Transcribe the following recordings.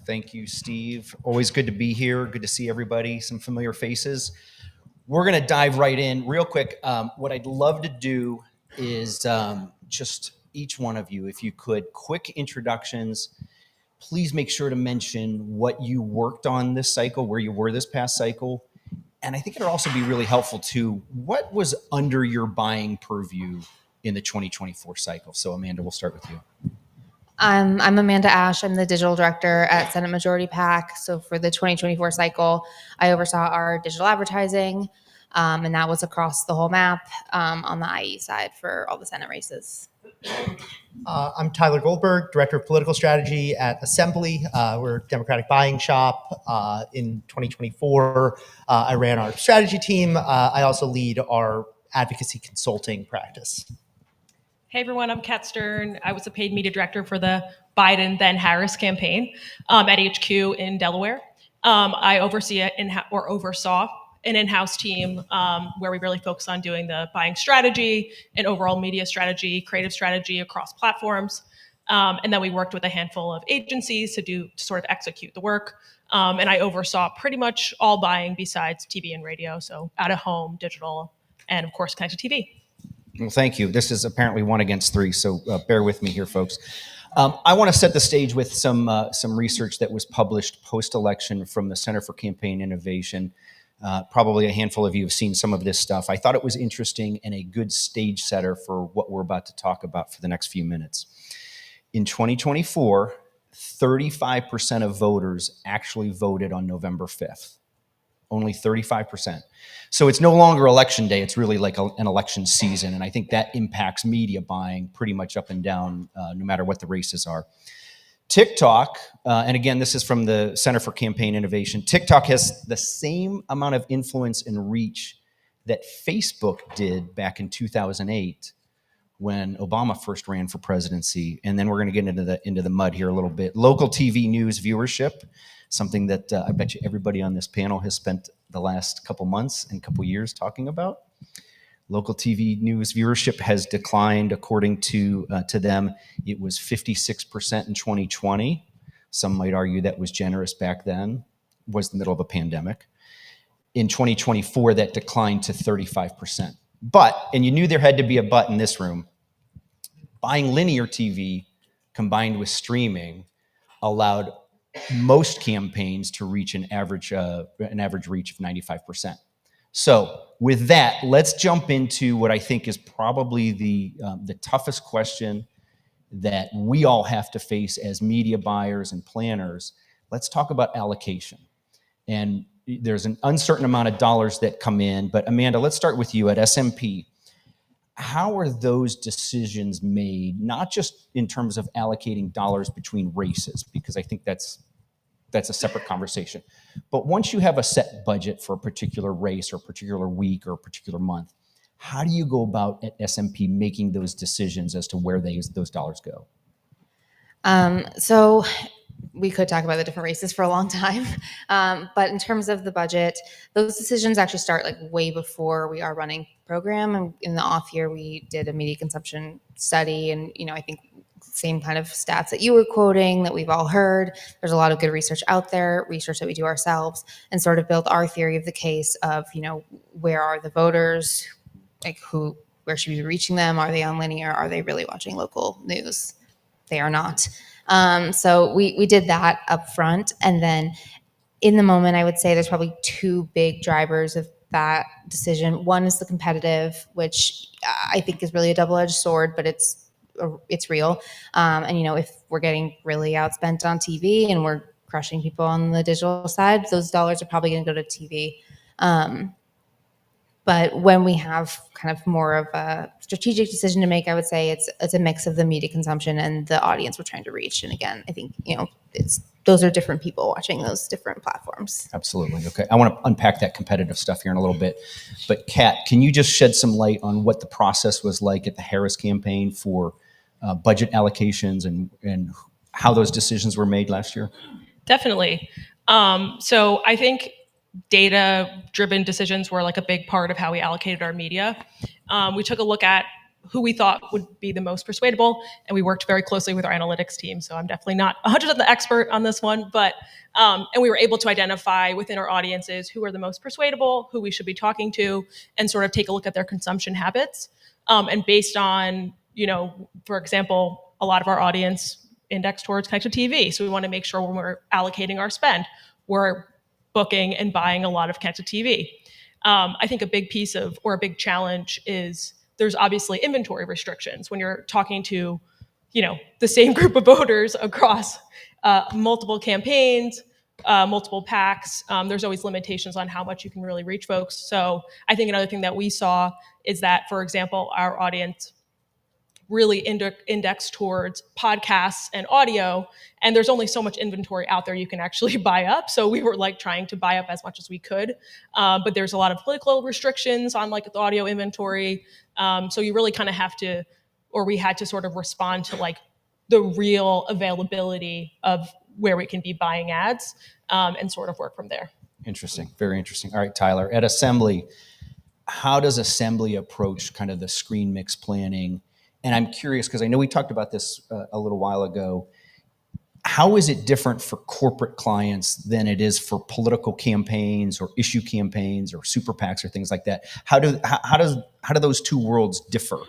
Thank you, Steve. Always good to be here. Good to see everybody, some familiar faces. We're going to dive right in real quick. What I'd love to do is just each one of you, if you could, quick introductions. Please make sure to mention what you worked on this cycle, where you were this past cycle. And I think it'll also be really helpful to what was under your buying purview in the 2024 cycle. So Amanda, we'll start with you. I'm Amanda Ash. I'm the digital director at Senate Majority PAC. So for the 2024 cycle, I oversaw our digital advertising, and that was across the whole map on the IE side for all the Senate races. I'm Tyler Goldberg, Director of Political Strategy at Assembly. We're a Democratic buying shop. In 2024, I ran our strategy team. I also lead our advocacy consulting practice. Hey everyone, I'm Kat Stern. I was a paid media director for the Biden then Harris campaign at HQ in Delaware. I oversaw an in-house team where we really focus on doing the buying strategy and overall media strategy, creative strategy across platforms. And then we worked with a handful of agencies to sort of execute the work. And I oversaw pretty much all buying besides TV and radio, so out of home, digital, and of course connected TV. Well, thank you. This is apparently 1 against 3, so bear with me here, folks. I want to set the stage with some research that was published post-election from the Center for Campaign Innovation. Probably a handful of you have seen some of this stuff. I thought it was interesting and a good stage setter for what we're about to talk about for the next few minutes. In 2024, 35% of voters actually voted on November 5th. Only 35%. So it's no longer election day. It's really like an election season. And I think that impacts media buying pretty much up and down, no matter what the races are. TikTok, and again, this is from the Center for Campaign Innovation. TikTok has the same amount of influence and reach that Facebook did back in 2008 when Obama first ran for presidency. And then we're going to get into the mud here a little bit. Local TV news viewership, something that I bet you everybody on this panel has spent the last couple months and couple years talking about. Local TV news viewership has declined, according to them. It was 56% in 2020. Some might argue that was generous back then. It was the middle of a pandemic. In 2024, that declined to 35%. But, and you knew there had to be a but in this room, buying linear TV combined with streaming allowed most campaigns to reach an average reach of 95%. So with that, let's jump into what I think is probably the toughest question that we all have to face as media buyers and planners. Let's talk about allocation. And there's an uncertain amount of dollars that come in, but Amanda, let's start with you at SMP. How are those decisions made, not just in terms of allocating dollars between races, because I think that's a separate conversation. But once you have a set budget for a particular race or a particular week or a particular month, how do you go about at SMP making those decisions as to where those dollars go? So we could talk about the different races for a long time. But in terms of the budget, those decisions actually start like way before we are running program. And in the off year, we did a media consumption study. And, I think same kind of stats that you were quoting that we've all heard. There's a lot of good research out there, research that we do ourselves, and sort of build our theory of the case of, where are the voters, like where should we be reaching them? Are they on linear? Are they really watching local news? They are not. So we did that up front. And then in the moment, I would say there's probably 2 big drivers of that decision. One is the competitive, which I think is really a double-edged sword, but it's real. And, if we're getting really outspent on TV and we're crushing people on the digital side, those dollars are probably going to go to TV. But when we have kind of more of a strategic decision to make, I would say it's a mix of the media consumption and the audience we're trying to reach. And again, I think, those are different people watching those different platforms. Absolutely. Okay. I want to unpack that competitive stuff here in a little bit. But Kat, can you just shed some light on what the process was like at the Harris campaign for budget allocations and how those decisions were made last year? Definitely. So I think data-driven decisions were like a big part of how we allocated our media. We took a look at who we thought would be the most persuadable, and we worked very closely with our analytics team. So I'm definitely not 100% the expert on this one, but and we were able to identify within our audiences who are the most persuadable, who we should be talking to, and sort of take a look at their consumption habits. And based on, for example, a lot of our audience index towards connected TV, so we want to make sure when we're allocating our spend, we're booking and buying a lot of connected TV. I think a big piece of, or a big challenge is there's obviously inventory restrictions when you're talking to, the same group of voters across multiple campaigns, multiple packs. There's always limitations on how much you can really reach folks. So I think another thing that we saw is that, for example, our audience really index towards podcasts and audio, and there's only so much inventory out there you can actually buy up. So we were like trying to buy up as much as we could, but there's a lot of political restrictions on like the audio inventory. So you really kind of have to, or we had to sort of respond to like the real availability of where we can be buying ads, and sort of work from there. Interesting. Very interesting. All right, Tyler, at Assembly, how does Assembly approach kind of the screen mix planning? And I'm curious, because I know we talked about this a little while ago. How is it different for corporate clients than it is for political campaigns or issue campaigns or super PACs or things like that? How do those two worlds differ?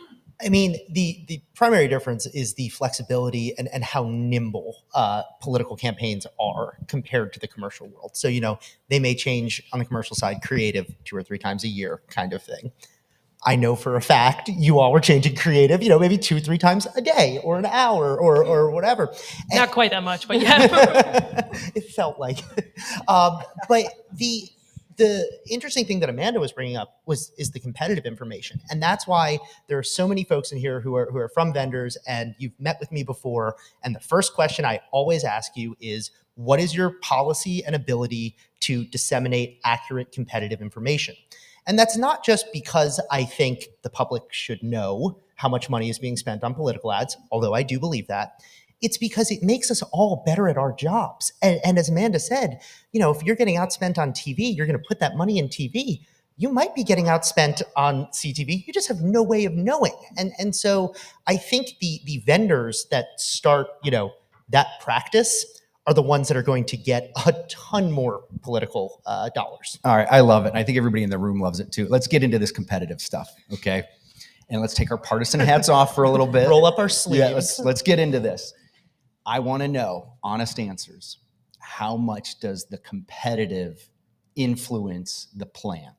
I mean, the primary difference is the flexibility and how nimble political campaigns are compared to the commercial world. So, they may change on the commercial side, creative 2 or 3 times a year kind of thing. I know for a fact you all were changing creative, maybe 2-3 times a day or an hour or whatever. Not quite that much, but yeah. It felt like. But the interesting thing that Amanda was bringing up is the competitive information. And that's why there are so many folks in here who are from vendors, and you've met with me before. And the first question I always ask you is, what is your policy and ability to disseminate accurate competitive information? And that's not just because I think the public should know how much money is being spent on political ads, although I do believe that. It's because it makes us all better at our jobs. And as Amanda said, if you're getting outspent on TV, you're going to put that money in TV. You might be getting outspent on CTV. You just have no way of knowing. And so I think the vendors that start, that practice are the ones that are going to get a ton more political dollars. All right, I love it. And I think everybody in the room loves it too. Let's get into this competitive stuff, okay? And let's take our partisan hats off for a little bit. Roll up our sleeves. Yeah, let's get into this. I want to know, honest answers. How much does the competitive influence the plan?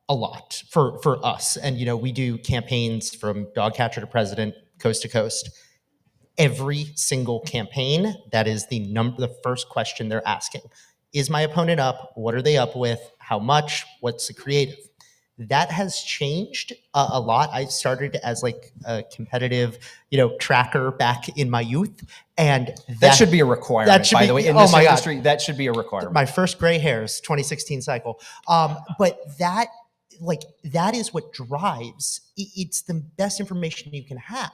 A lot for us. And, we do campaigns from dog catcher to president, coast to coast. Every single campaign, that is the first question they're asking. Is my opponent up? What are they up with? How much? What's the creative? That has changed a lot. I started as like a competitive, tracker back in my youth, and that should be a requirement. By the way, in this industry, God, that should be a requirement. My first gray hairs, 2016 cycle. But that is what drives. It's the best information you can have.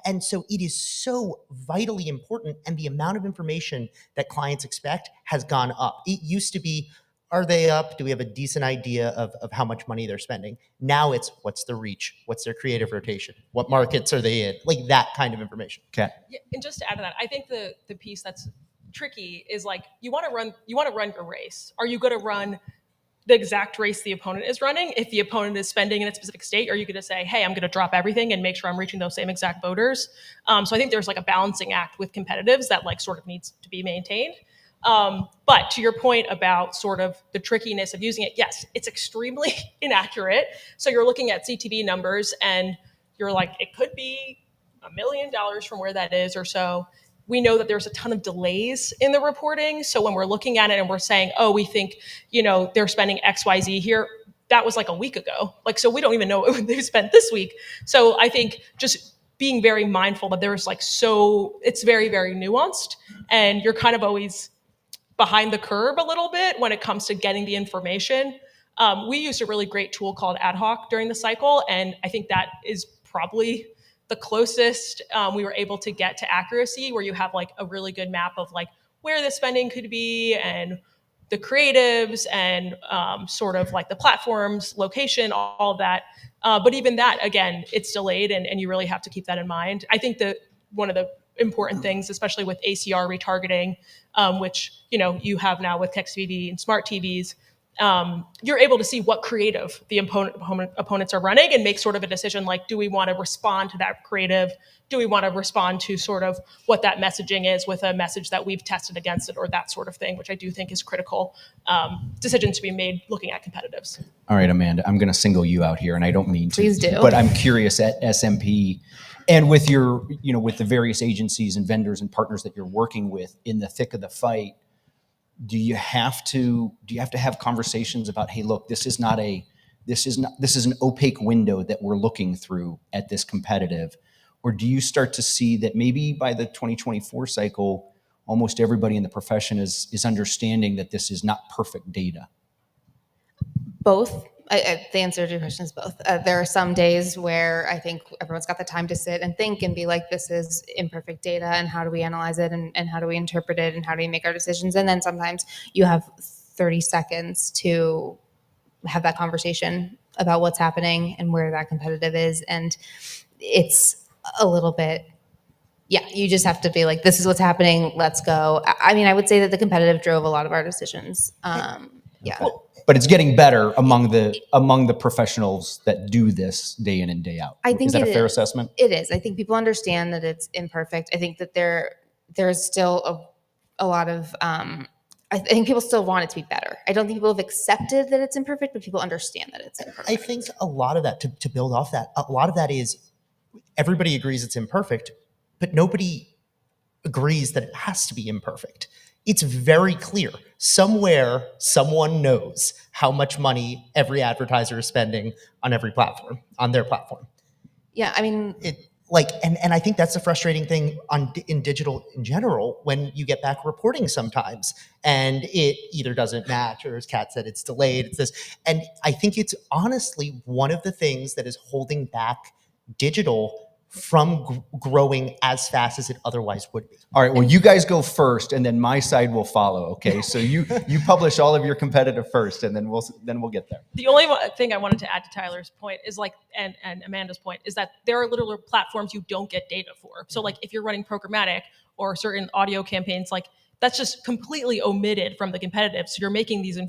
And so it is so vitally important, and the amount of information that clients expect has gone up. It used to be, are they up? Do we have a decent idea of how much money they're spending? Now it's, what's the reach? What's their creative rotation? What markets are they in? Like that kind of information. Okay. Yeah, and just to add to that, I think the piece that's tricky is like, you want to run your race. Are you going to run the exact race the opponent is running? If the opponent is spending in a specific state, are you going to say, hey, I'm going to drop everything and make sure I'm reaching those same exact voters? So I think there's like a balancing act with competitives that like sort of needs to be maintained. But to your point about sort of the trickiness of using it, yes, it's extremely inaccurate. So you're looking at CTV numbers and you're like, it could be $1 million from where that is or so. We know that there's a ton of delays in the reporting. So when we're looking at it and we're saying, oh, we think, they're spending XYZ here, that was like a week ago. Like, so we don't even know what they spent this week. So I think just being very mindful that there's it's very, very nuanced, and you're kind of always behind the curve a little bit when it comes to getting the information. We used a really great tool called Ad Hoc during the cycle, and I think that is probably the closest we were able to get to accuracy, where you have like a really good map of like where the spending could be and the creatives and sort of like the platforms, location, all of that. But even that, again, it's delayed, and you really have to keep that in mind. I think that one of the important things, especially with ACR retargeting, which you have now with text TV and smart TVs, you're able to see what creative the opponents are running and make sort of a decision like, do we want to respond to that creative? Do we want to respond to sort of what that messaging is with a message that we've tested against it, or that sort of thing, which I do think is critical decision to be made looking at competitives. All right, Amanda, I'm going to single you out here, and I don't mean to. Please do. But I'm curious at SMP and with your, with the various agencies and vendors and partners that you're working with in the thick of the fight, do you have to have conversations about, hey, look, this is an opaque window that we're looking through at this competitive? Or do you start to see that maybe by the 2024 cycle, almost everybody in the profession is understanding that this is not perfect data? Both. The answer to your question is both. There are some days where I think everyone's got the time to sit and think and be like, this is imperfect data, and how do we analyze it, and how do we interpret it, and how do we make our decisions? And then sometimes you have 30 seconds to have that conversation about what's happening and where that competitive is. And it's a little bit, you just have to be like, this is what's happening, let's go. I mean, I would say that the competitive drove a lot of our decisions. Okay. But it's getting better among the professionals that do this day in and day out. I think is that a fair assessment? It is. I think people understand that it's imperfect. I think that there's still a lot of I think people still want it to be better. I don't think people have accepted that it's imperfect, but people understand that it's imperfect. I think a lot of that, to build off that, a lot of that is everybody agrees it's imperfect, but nobody agrees that it has to be imperfect. It's very clear. Somewhere, someone knows how much money every advertiser is spending on every platform, on their platform. Yeah, I mean, and I think that's the frustrating thing in digital in general, when you get back reporting sometimes and it either doesn't match, or as Kat said, it's delayed, it's this. And I think it's honestly one of the things that is holding back digital from growing as fast as it otherwise would be. All right, well, you guys go first, and then my side will follow, okay? So you publish all of your competitive first, and then we'll get there. The only thing I wanted to add to Tyler's point is and Amanda's point is that there are literal platforms you don't get data for. So if you're running programmatic or certain audio campaigns, that's just completely omitted from the competitive. So you're making these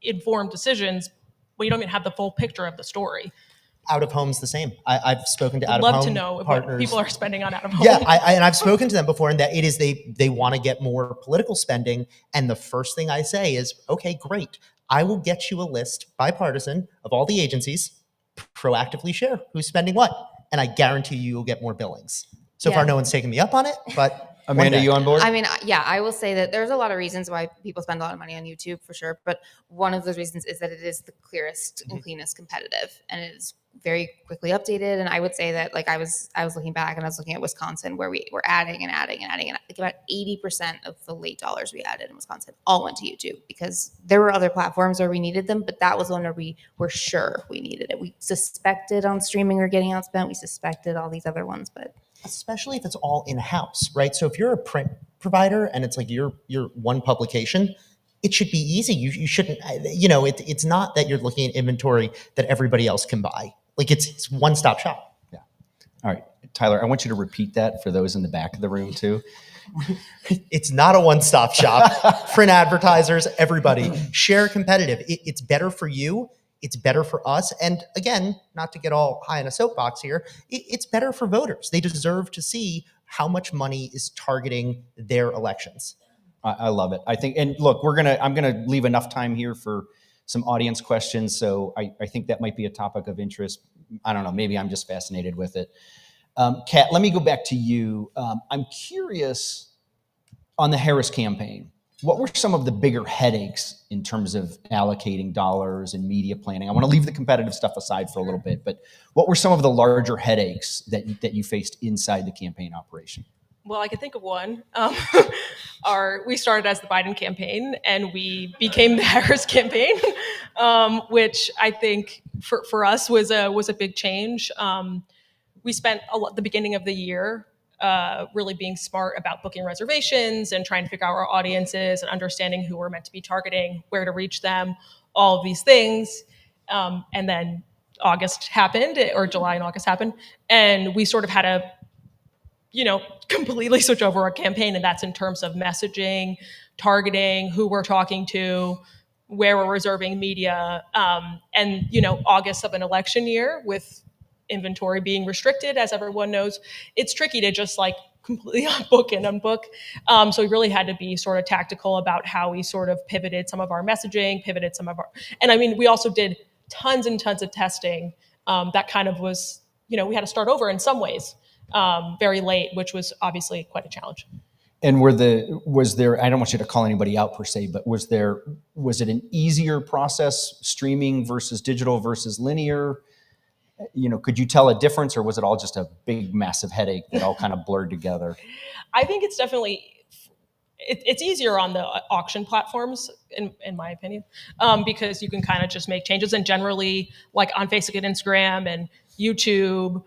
informed decisions when you don't even have the full picture of the story. Out of home's the same. I've spoken to out of home home. Love to know partners. what people are spending on out of home. Yeah, and I've spoken to them before, and that it is they want to get more political spending. And the first thing I say is, okay, great. I will get you a list, bipartisan, of all the agencies. Proactively share who's spending what, and I guarantee you will get more billings. So far, no one's taken me up on it, but Amanda, you on board? I mean, I will say that there's a lot of reasons why people spend a lot of money on YouTube, for sure. But one of those reasons is that it is the clearest and cleanest competitive, and it is very quickly updated. And I would say that I was looking back, and I was looking at Wisconsin, where we were adding and about 80% of the late dollars we added in Wisconsin all went to YouTube, because there were other platforms where we needed them, but that was one where we were sure we needed it. We suspected on streaming we were getting outspent. We suspected all these other ones, but especially if it's all in-house, right? So if you're a print provider and it's your one publication, it should be easy. You shouldn't, it's not that you're looking at inventory that everybody else can buy. It's one-stop shop. Yeah. All right, Tyler, I want you to repeat that for those in the back of the room too. It's not a one-stop shop. Print advertisers, everybody, share competitive. It's better for you. It's better for us. And again, not to get all high in a soapbox here, it's better for voters. They deserve to see how much money is targeting their elections. I love it. I think, and look, I'm gonna leave enough time here for some audience questions. So I think that might be a topic of interest. I don't know, maybe I'm just fascinated with it. Kat, let me go back to you. I'm curious on the Harris campaign. What were some of the bigger headaches in terms of allocating dollars and media planning? I want to leave the competitive stuff aside for a little bit, but what were some of the larger headaches that you faced inside the campaign operation? Well, I can think of one. We started as the Biden campaign, and we became the Harris campaign, which I think for us was a big change. We spent the beginning of the year really being smart about booking reservations and trying to figure out our audiences and understanding who we're meant to be targeting, where to reach them, all of these things. And then August happened, or July and August happened, and we sort of had to, completely switch over our campaign, and that's in terms of messaging, targeting, who we're talking to, where we're reserving media, and August of an election year with inventory being restricted, as everyone knows, it's tricky to just like completely unbook and unbook. So we really had to be sort of tactical about how we sort of pivoted some of our messaging, and I mean, we also did tons and tons of testing. That kind of was, we had to start over in some ways, very late, which was obviously quite a challenge. And was there, I don't want you to call anybody out per se, but was it an easier process, streaming versus digital versus linear? Could you tell a difference, or was it all just a big, massive headache that all kind of blurred together? I think it's definitely, it's easier on the auction platforms, in my opinion, because you can kind of just make changes. And generally, like on Facebook and Instagram and YouTube,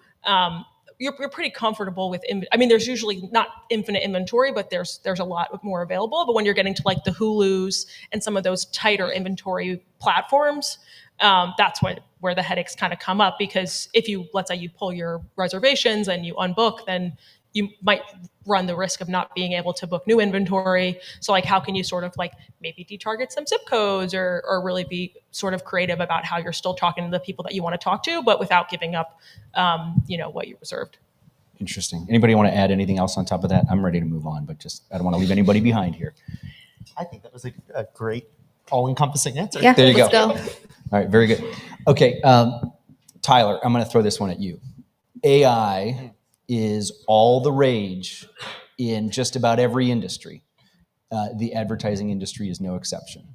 you're pretty comfortable with. I mean, there's usually not infinite inventory, but there's a lot more available. But when you're getting to like the Hulus and some of those tighter inventory platforms, that's where the headaches kind of come up, because if let's say you pull your reservations and you unbook, then you might run the risk of not being able to book new inventory. So like, how can you sort of like maybe detarget some zip codes, or really be sort of creative about how you're still talking to the people that you want to talk to, but without giving up, what you reserved. Interesting. Anybody want to add anything else on top of that? I'm ready to move on, but I don't want to leave anybody behind here. I think that was a great all-encompassing answer. Yeah, There you let's go. go. All right, very good. Okay, Tyler, I'm going to throw this one at you. AI is all the rage in just about every industry. The advertising industry is no exception.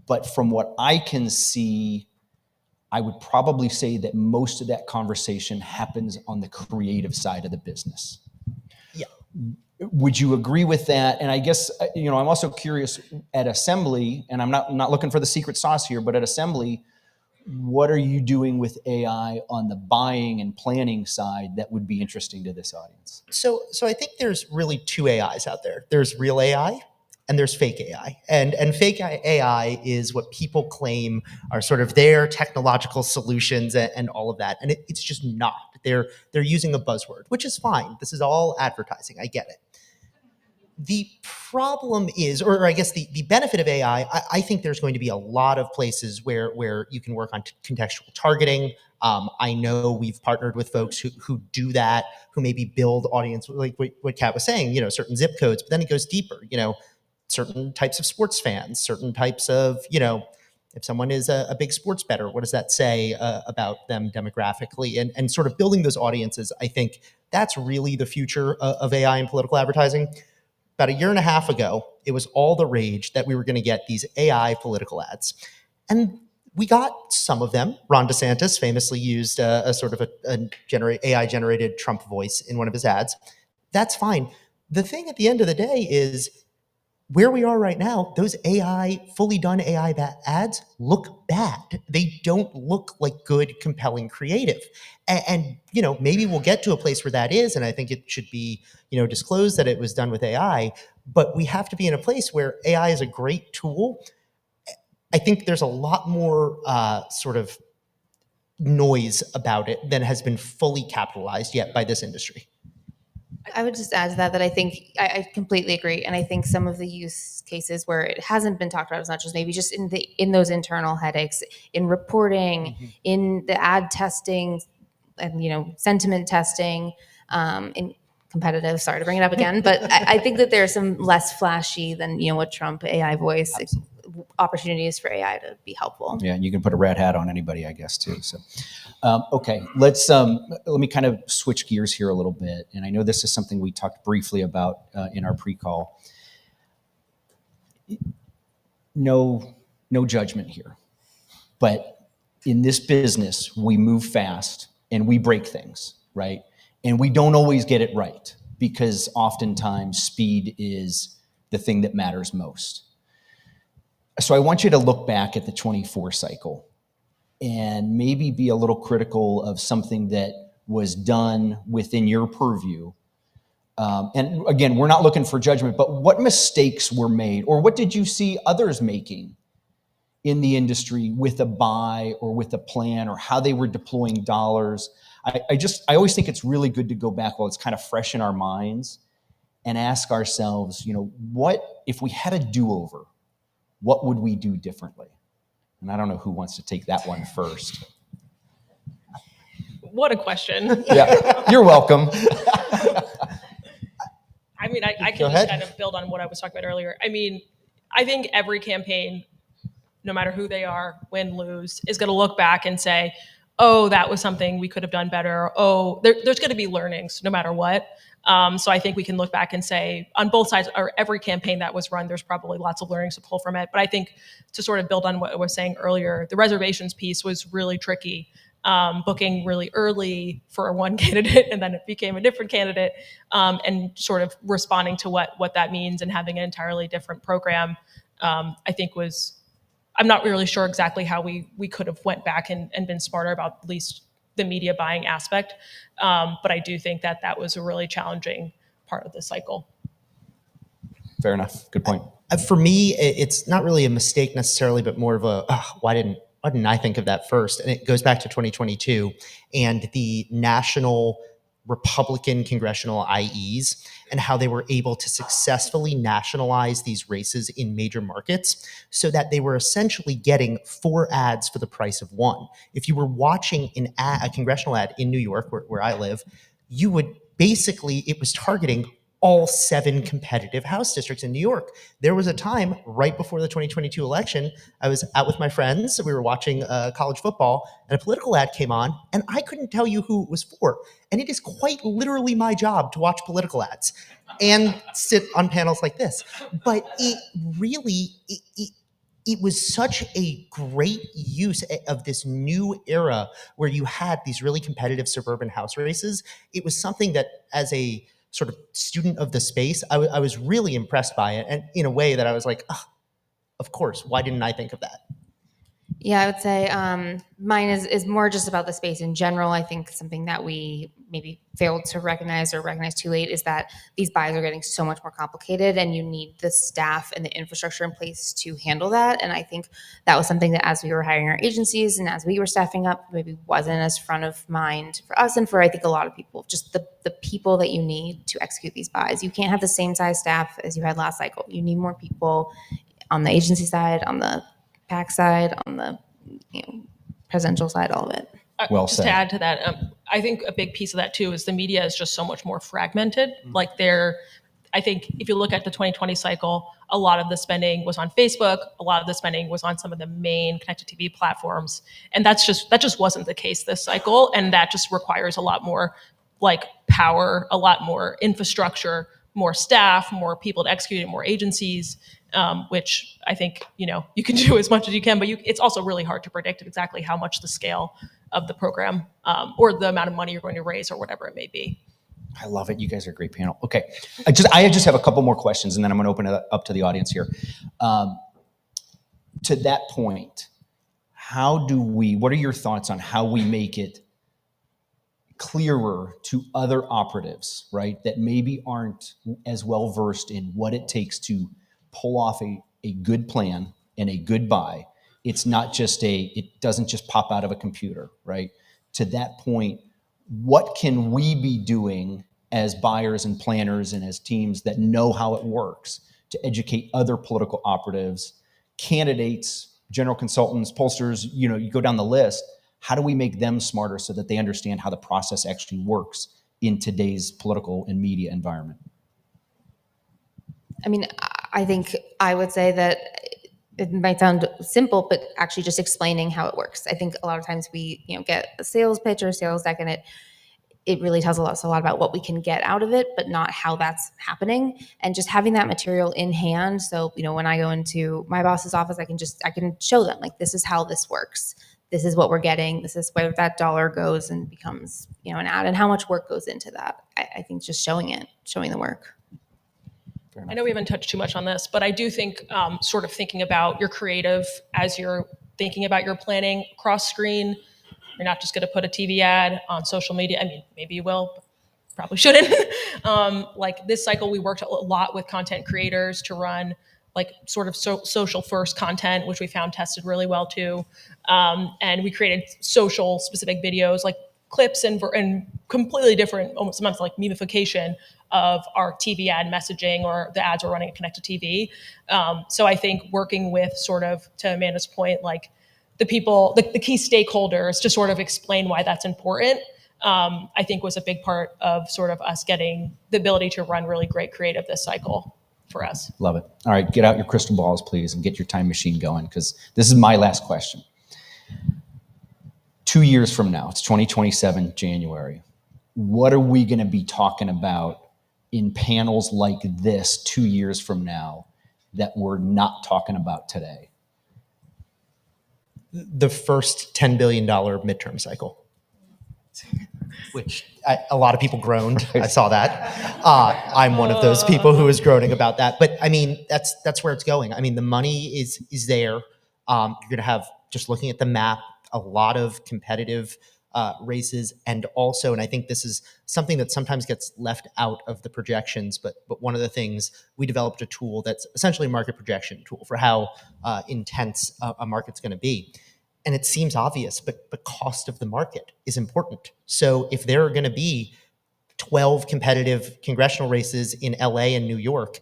But from what I can see, I would probably say that most of that conversation happens on the creative side of the business. Yeah. Would you agree with that? And I guess, I'm also curious at Assembly, and I'm not looking for the secret sauce here, but at Assembly, what are you doing with AI on the buying and planning side that would be interesting to this audience? So I think there's really two AIs out there. There's real AI and there's fake AI. And fake AI is what people claim are sort of their technological solutions and all of that. And it's just not. They're using a buzzword, which is fine. This is all advertising. I get it. The problem is, or I guess the benefit of AI, I think there's going to be a lot of places where you can work on contextual targeting. I know we've partnered with folks who do that, who maybe build audience, like what Kat was saying, certain zip codes, but then it goes deeper, certain types of sports fans, certain types of, if someone is a big sports bettor, what does that say about them demographically? And sort of building those audiences, I think that's really the future of AI in political advertising. About a year and a half ago, it was all the rage that we were going to get these AI political ads. And we got some of them. Ron DeSantis famously used a sort of AI-generated Trump voice in one of his ads. That's fine. The thing at the end of the day is where we are right now, those fully done AI ads look bad. They don't look like good, compelling creative. And maybe we'll get to a place where that is, and I think it should be, disclosed that it was done with AI, but we have to be in a place where AI is a great tool. I think there's a lot more sort of noise about it than has been fully capitalized yet by this industry. I would just add to that I think I completely agree, and I think some of the use cases where it hasn't been talked about as much as maybe just in those internal headaches, in reporting, in the ad testing, and sentiment testing, in competitive. Sorry to bring it up again, but I think that there's some less flashy than what Trump AI voice opportunities for AI to be helpful. Yeah, and you can put a red hat on anybody, I guess, too. So, okay, let me kind of switch gears here a little bit. And I know this is something we talked briefly about in our pre-call. No judgment here, but in this business, we move fast and we break things, right? And we don't always get it right, because oftentimes speed is the thing that matters most. So I want you to look back at the 24 cycle and maybe be a little critical of something that was done within your purview. And again, we're not looking for judgment, but what mistakes were made, or what did you see others making in the industry with a buy or with a plan or how they were deploying dollars. I always think it's really good to go back while it's kind of fresh in our minds and ask ourselves, what if we had a do-over, what would we do differently? And I don't know who wants to take that one first. What a question. Yeah, you're welcome. I mean, I Go can ahead. just kind of build on what I was talking about earlier. I mean, I think every campaign, no matter who they are, win, lose, is going to look back and say, oh, that was something we could have done better. Oh, there's going to be learnings no matter what. So I think we can look back and say on both sides, or every campaign that was run, there's probably lots of learnings to pull from it. But I think to sort of build on what I was saying earlier, the reservations piece was really tricky. Booking really early for one candidate and then it became a different candidate, and sort of responding to what that means and having an entirely different program, I think I'm not really sure exactly how we could have went back and been smarter about at least the media buying aspect. But I do think that was a really challenging part of the cycle. Fair enough. Good point. For me, it's not really a mistake necessarily, but more of a, why didn't I think of that first? And it goes back to 2022 and the national Republican congressional IEs and how they were able to successfully nationalize these races in major markets so that they were essentially getting 4 ads for the price of 1. If you were watching a congressional ad in New York, where I live, you would basically, it was targeting all 7 competitive House districts in New York. There was a time right before the 2022 election, I was out with my friends, we were watching college football, and a political ad came on, and I couldn't tell you who it was for. And it is quite literally my job to watch political ads and sit on panels like this. But it really, it was such a great use of this new era where you had these really competitive suburban House races. It was something that, as a sort of student of the space, I was really impressed by it. And in a way that I was like, of course, why didn't I think of that? Yeah, I would say mine is more just about the space in general. I think something that we maybe failed to recognize or recognize too late is that these buys are getting so much more complicated and you need the staff and the infrastructure in place to handle that. And I think that was something that as we were hiring our agencies and as we were staffing up, maybe wasn't as front of mind for us and for I think a lot of people, just the people that you need to execute these buys. You can't have the same size staff as you had last cycle. You need more people on the agency side, on the PAC side, on the presidential side, all of it. Well just said. to add to that, I think a big piece of that too is the media is just so much more fragmented. Like I think if you look at the 2020 cycle, a lot of the spending was on Facebook, a lot of the spending was on some of the main connected TV platforms, and that just wasn't the case this cycle, and that just requires a lot more like power, a lot more infrastructure, more staff, more people to execute it, more agencies. Which I think, you can do as much as you can, but it's also really hard to predict exactly how much the scale of the program or the amount of money you're going to raise or whatever it may be. I love it. You guys are a great panel. Okay. I just have a couple more questions and then I'm going to open it up to the audience here. To that point, what are your thoughts on how we make it clearer to other operatives, right, that maybe aren't as well versed in what it takes to pull off a good plan and a good buy? It's not just it doesn't just pop out of a computer, right? To that point, what can we be doing as buyers and planners and as teams that know how it works to educate other political operatives, candidates, general consultants, pollsters, you go down the list. How do we make them smarter so that they understand how the process actually works in today's political and media environment? I mean, I think I would say that it might sound simple, but actually just explaining how it works. I think a lot of times we, get a sales pitch or a sales deck and it really tells us a lot about what we can get out of it, but not how that's happening. And just having that material in hand. So, when I go into my boss's office, I can show them like, this is how this works. This is what we're getting. This is where that dollar goes and becomes, an ad and how much work goes into that. I think just showing the work. I know we haven't touched too much on this, but I do think sort of thinking about your creative as you're thinking about your planning cross screen. You're not just going to put a TV ad on social media. I mean, maybe you will, but probably shouldn't. Like this cycle, we worked a lot with content creators to run like sort of social first content, which we found tested really well too. And we created social specific videos, like clips and completely different, almost sometimes like memification of our TV ad messaging or the ads we're running at connected TV. So I think working with sort of, to Amanda's point, like the people, the key stakeholders to sort of explain why that's important, I think was a big part of sort of us getting the ability to run really great creative this cycle for us. Love it. All right, get out your crystal balls, please, and get your time machine going, because this is my last question. 2 years from now, it's 2027, January. What are we going to be talking about in panels like this 2 years from now that we're not talking about today? The first $10 billion midterm cycle, which a lot of people groaned. I saw that. I'm one of those people who is groaning about that. But I mean, that's where it's going. I mean, the money is there. You're going to have, just looking at the map, a lot of competitive races, and also, and I think this is something that sometimes gets left out of the projections, but one of the things, we developed a tool that's essentially a market projection tool for how intense a market's going to be. And it seems obvious, but the cost of the market is important. So if there are going to be 12 competitive congressional races in LA and New York,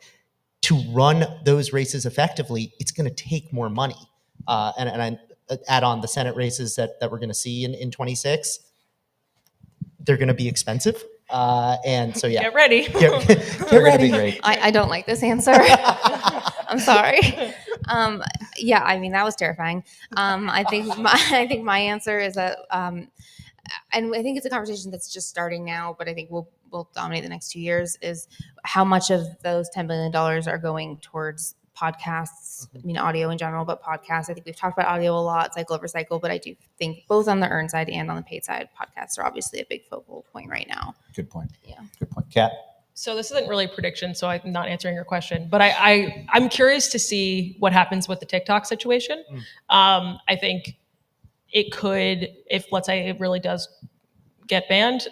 to run those races effectively, it's going to take more money. And I add on the Senate races that we're going to see in 26, they're going to be expensive. And so, yeah. Get ready. Get They're going to ready. be great. I don't like this answer. I'm sorry. Yeah, I mean, that was terrifying. I think my answer is that, and I think it's a conversation that's just starting now, but I think will dominate the next 2 years, is how much of those $10 billion are going towards podcasts. I mean, audio in general, but podcasts. I think we've talked about audio a lot, cycle over cycle, but I do think both on the earn side and on the paid side, podcasts are obviously a big focal point right now. Good point. Yeah. Good point. Kat? So this isn't really a prediction, so I'm not answering your question, but I'm curious to see what happens with the TikTok situation. I think it could, if let's say it really does get banned,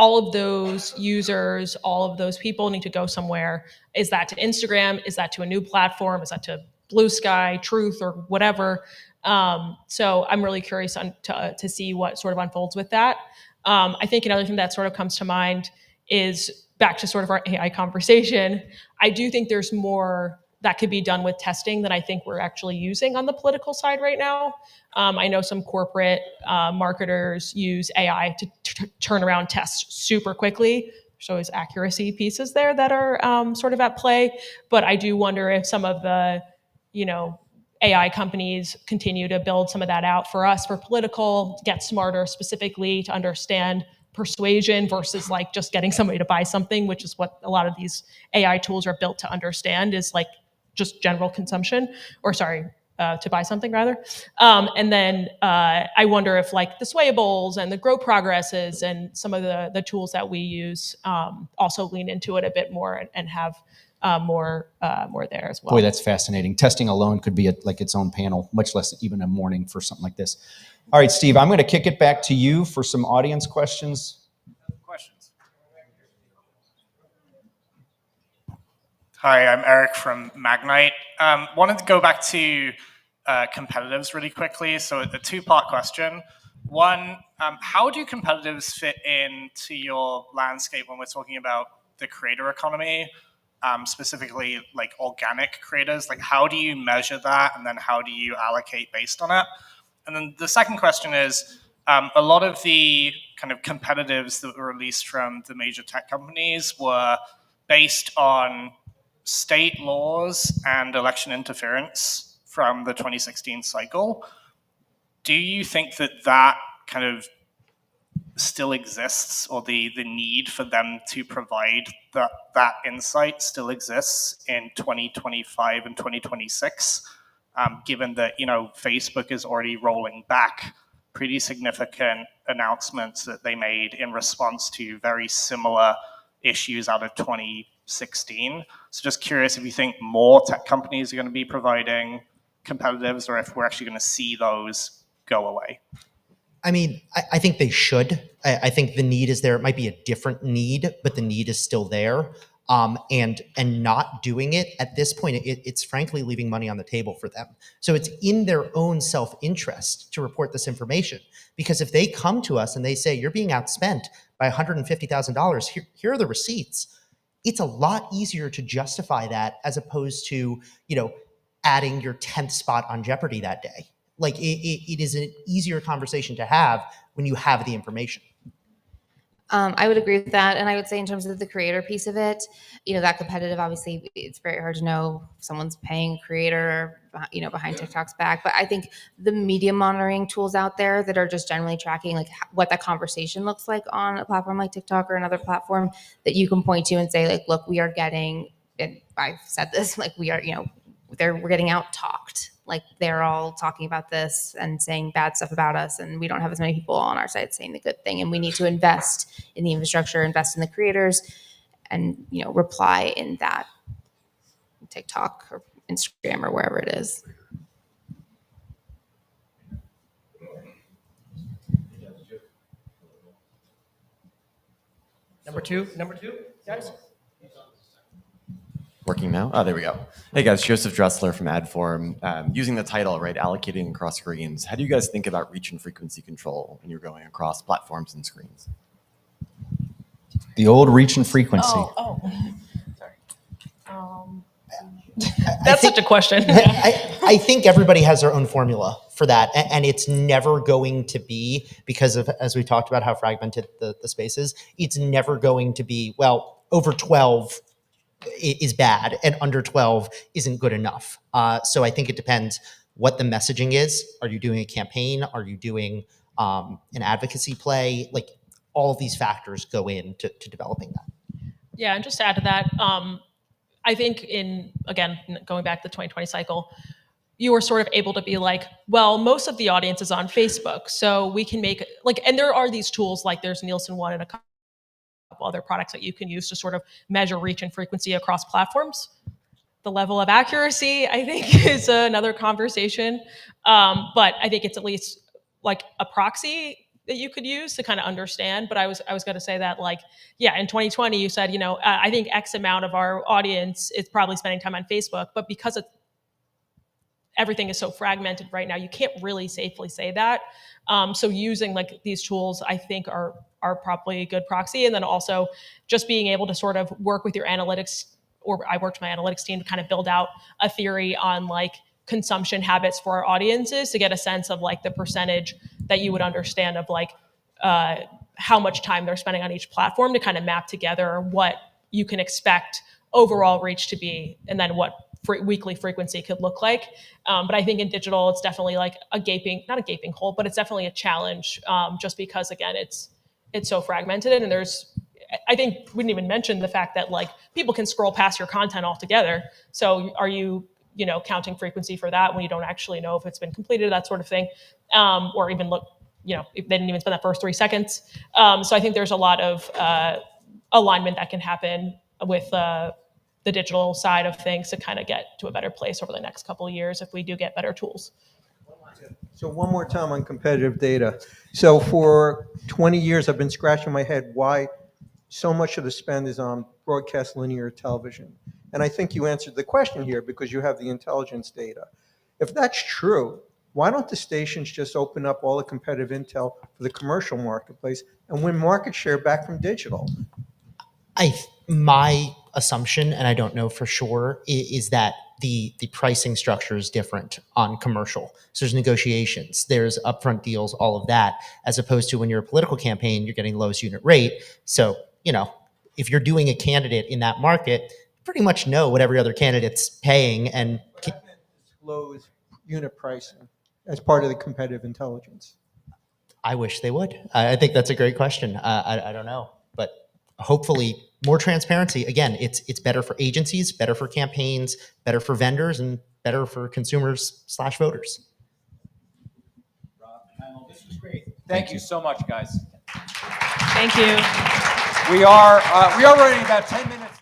all of those users, all of those people need to go somewhere. Is that to Instagram? Is that to a new platform? Is that to Blue Sky, Truth, or whatever? So I'm really curious to see what sort of unfolds with that. I think another thing that sort of comes to mind is back to sort of our AI conversation. I do think there's more that could be done with testing that I think we're actually using on the political side right now. I know some corporate marketers use AI to turn around tests super quickly. There's always accuracy pieces there that are sort of at play. But I do wonder if some of the, AI companies continue to build some of that out for us, for political, get smarter specifically to understand persuasion versus like just getting somebody to buy something, which is what a lot of these AI tools are built to understand, is like just general consumption, or to buy something rather. And then I wonder if like the Swayables and the Grow Progresses and some of the tools that we use also lean into it a bit more and have more there as well. Boy, that's fascinating. Testing alone could be like its own panel, much less even a morning for something like this. All right, Steve, I'm going to kick it back to you for some audience questions. Hi, I'm Eric from Magnite. Wanted to go back to competitives really quickly. So a two-part question. One, how do competitives fit into your landscape when we're talking about the creator economy, specifically like organic creators? Like, how do you measure that, and then how do you allocate based on it? And then the second question is, a lot of the kind of competitives that were released from the major tech companies were based on state laws and election interference from the 2016 cycle. Do you think that kind of still exists, or the need for them to provide that insight still exists in 2025 and 2026, given that Facebook is already rolling back pretty significant announcements that they made in response to very similar issues out of 2016. So just curious if you think more tech companies are going to be providing competitives, or if we're actually going to see those go away. I mean, I think they should. I think the need is there. It might be a different need, but the need is still there. and not doing it at this point, it's frankly leaving money on the table for them. So it's in their own self-interest to report this information, because if they come to us and they say, you're being outspent by $150,000, here are the receipts, it's a lot easier to justify that as opposed to, adding your 10th spot on Jeopardy that day. Like it is an easier conversation to have when you have the information. I would agree with that. And I would say in terms of the creator piece of it, that competitive, obviously it's very hard to know if someone's paying a creator, behind TikTok's back. But I think the media monitoring tools out there that are just generally tracking like what that conversation looks like on a platform like TikTok or another platform that you can point to and say like, look, we are getting, and I've said this, like we are, we're getting out talked. Like they're all talking about this and saying bad stuff about us, and we don't have as many people on our site saying the good thing. And we need to invest in the infrastructure, invest in the creators, and reply in that TikTok or Instagram or wherever it is. Number two, guys. Working now? Oh, there we go. Hey guys, Joseph Dressler from Adform. Using the title, right, allocating across screens. How do you guys think about reach and frequency control when you're going across platforms and screens? The old reach and frequency. Sorry. That's such a question. I think everybody has their own formula for that, and it's never going to be, because of, as we talked about, how fragmented the space is, it's never going to be, well, over 12 is bad and under 12 isn't good enough. So I think it depends what the messaging is. Are you doing a campaign? Are you doing an advocacy play? Like all of these factors go into developing that. Yeah, and just to add to that, I think again, going back to the 2020 cycle, you were sort of able to be like, well, most of the audience is on Facebook, so we can make and there are these tools like there's Nielsen One and a couple other products that you can use to sort of measure reach and frequency across platforms. The level of accuracy, I think, is another conversation. But I think it's at least like a proxy that you could use to kind of understand. But I was going to say that in 2020, you said, I think X amount of our audience is probably spending time on Facebook, but because everything is so fragmented right now, you can't really safely say that. So using these tools, I think are probably a good proxy. And then also just being able to sort of work with your analytics, or I worked with my analytics team to kind of build out a theory on consumption habits for our audiences to get a sense of the percentage that you would understand of how much time they're spending on each platform to kind of map together what you can expect overall reach to be, and then what weekly frequency could look like. But I think in digital, it's definitely not a gaping hole, but it's definitely a challenge just because, again, it's so fragmented. And I think we didn't even mention the fact that people can scroll past your content altogether. So are you, counting frequency for that when you don't actually know if it's been completed, that sort of thing, or even look, if they didn't even spend that first 3 seconds. So I think there's a lot of alignment that can happen with the digital side of things to kind of get to a better place over the next couple of years if we do get better tools. So one more time on competitive data. So for 20 years, I've been scratching my head why so much of the spend is on broadcast linear television. And I think you answered the question here because you have the intelligence data. If that's true, why don't the stations just open up all the competitive intel for the commercial marketplace and win market share back from digital? My assumption, and I don't know for sure, is that the pricing structure is different on commercial. So there's negotiations, there's upfront deals, all of that, as opposed to when you're a political campaign, you're getting lowest unit rate. So, if you're doing a candidate in that market, you pretty much know what every other candidate's paying. And disclose unit pricing as part of the competitive intelligence. I wish they would. I think that's a great question. I don't know, but hopefully more transparency. Again, it's better for agencies, better for campaigns, better for vendors, and better for consumers / voters. Rob, panel, this was great. Thank you so much, guys. Thank you. We are running about 10 minutes.